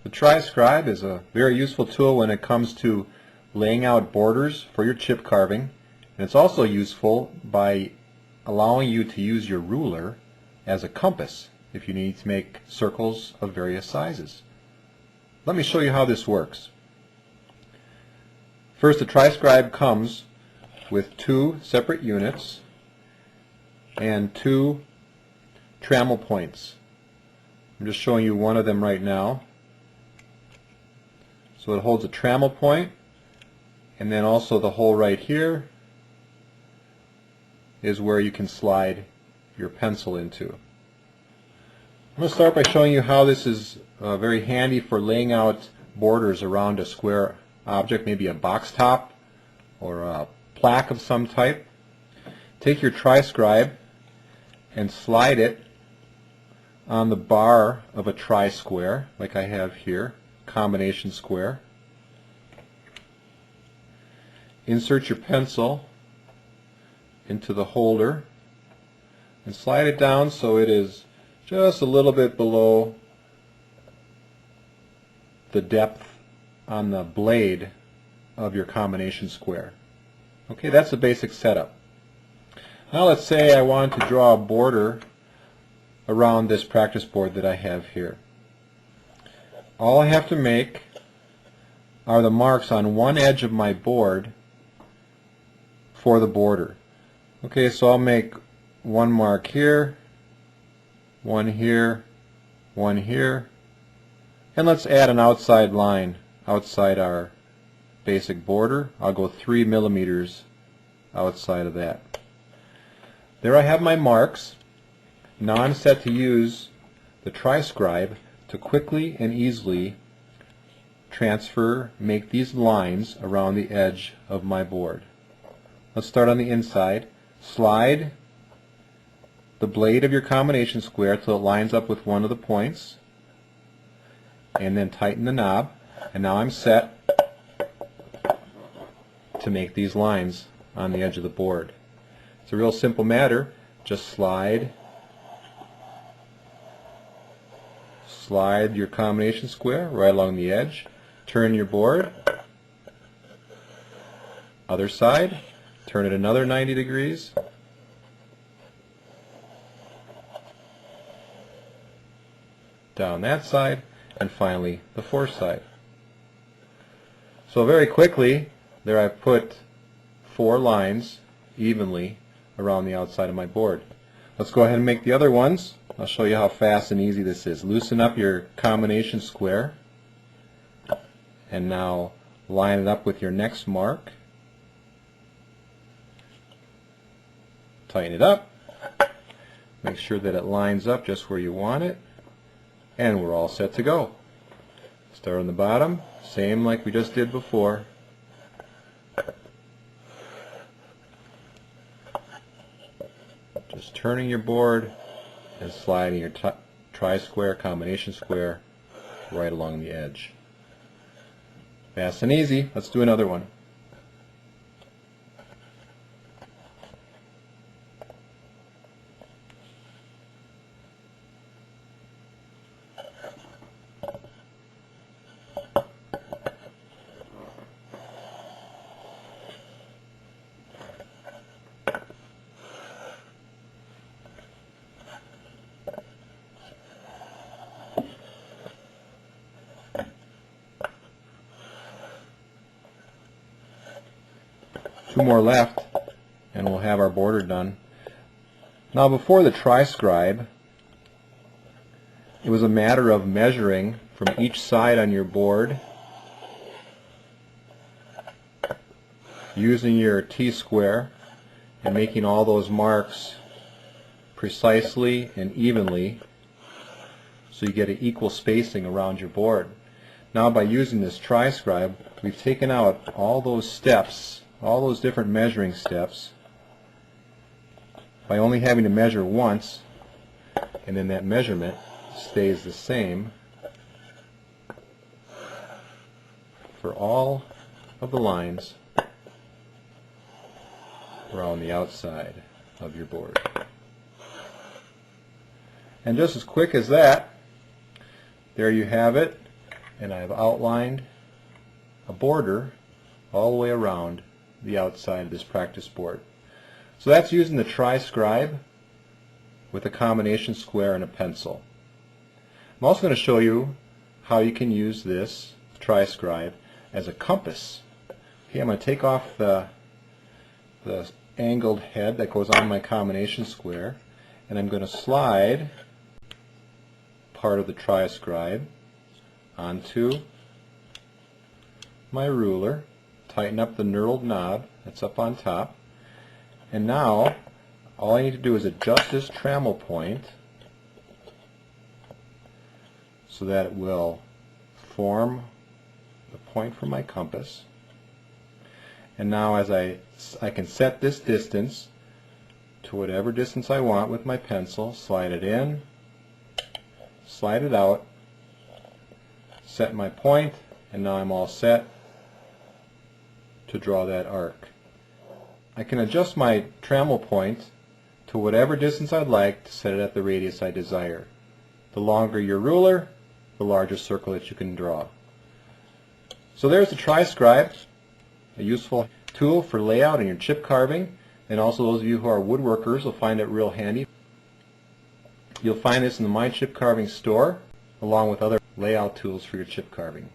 The TriScribe is a very useful tool when it comes to laying out borders for your chip carving, and it's also useful by allowing you to use your ruler as a compass if you need to make circles of various sizes. Let me show you how this works. First, the TriScribe comes with two separate units and two trammel points. I'm just showing you one of them right now. So it holds a trammel point, and then also the hole right here is where you can slide your pencil into. I'm going to start by showing you how this is very handy for laying out borders around a square object, maybe a box top or a plaque of some type. Take your TriScribe and slide it on the bar of a tri-square, like I have here, combination square. Insert your pencil into the holder and slide it down so it is just a little bit below the depth on the blade of your combination square. Okay, that's the basic setup. Now let's say I want to draw a border around this practice board that I have here. All I have to make are the marks on one edge of my board for the border. Okay, so I'll make one mark here, one here, one here, and let's add an outside line outside our basic border. I'll go 3 millimeters outside of that. There I have my marks. Now I'm set to use the TriScribe to quickly and easily make these lines around the edge of my board. Let's start on the inside. Slide the blade of your combination square till it lines up with one of the points, and then tighten the knob, and now I'm set to make these lines on the edge of the board. It's a real simple matter. Just slide your combination square right along the edge, turn your board, other side, turn it another 90 degrees, down that side, and finally the fourth side. So very quickly there I've put 4 lines evenly around the outside of my board. Let's go ahead and make the other ones. I'll show you how fast and easy this is. Loosen up your combination square and now line it up with your next mark. Tighten it up. Make sure that it lines up just where you want it, and we're all set to go. Start on the bottom, same like we just did before. Just turning your board and sliding your tri-square, combination square right along the edge. Fast and easy. Let's do another one. Two more left and we'll have our border done. Now before the TriScribe, it was a matter of measuring from each side on your board using your T-square and making all those marks precisely and evenly so you get an equal spacing around your board. Now by using this TriScribe, we've taken out all those steps, all those different measuring steps, by only having to measure once, and then that measurement stays the same for all of the lines around the outside of your board. And just as quick as that, there you have it, and I've outlined a border all the way around the outside of this practice board. So that's using the TriScribe with a combination square and a pencil. I'm also going to show you how you can use this TriScribe as a compass. Okay, I'm going to take off the angled head that goes on my combination square, and I'm going to slide part of the TriScribe onto my ruler, tighten up the knurled knob that's up on top, and now all I need to do is adjust this trammel point so that it will form the point for my compass. And now as I can set this distance to whatever distance I want with my pencil, slide it in, slide it out, set my point, and now I'm all set to draw that arc. I can adjust my trammel point to whatever distance I'd like to set it at the radius I desire. The longer your ruler, the larger circle that you can draw. So there's the TriScribe, a useful tool for layout in your chip carving, and also those of you who are woodworkers will find it real handy. You'll find this in the My Chip Carving store along with other layout tools for your chip carving.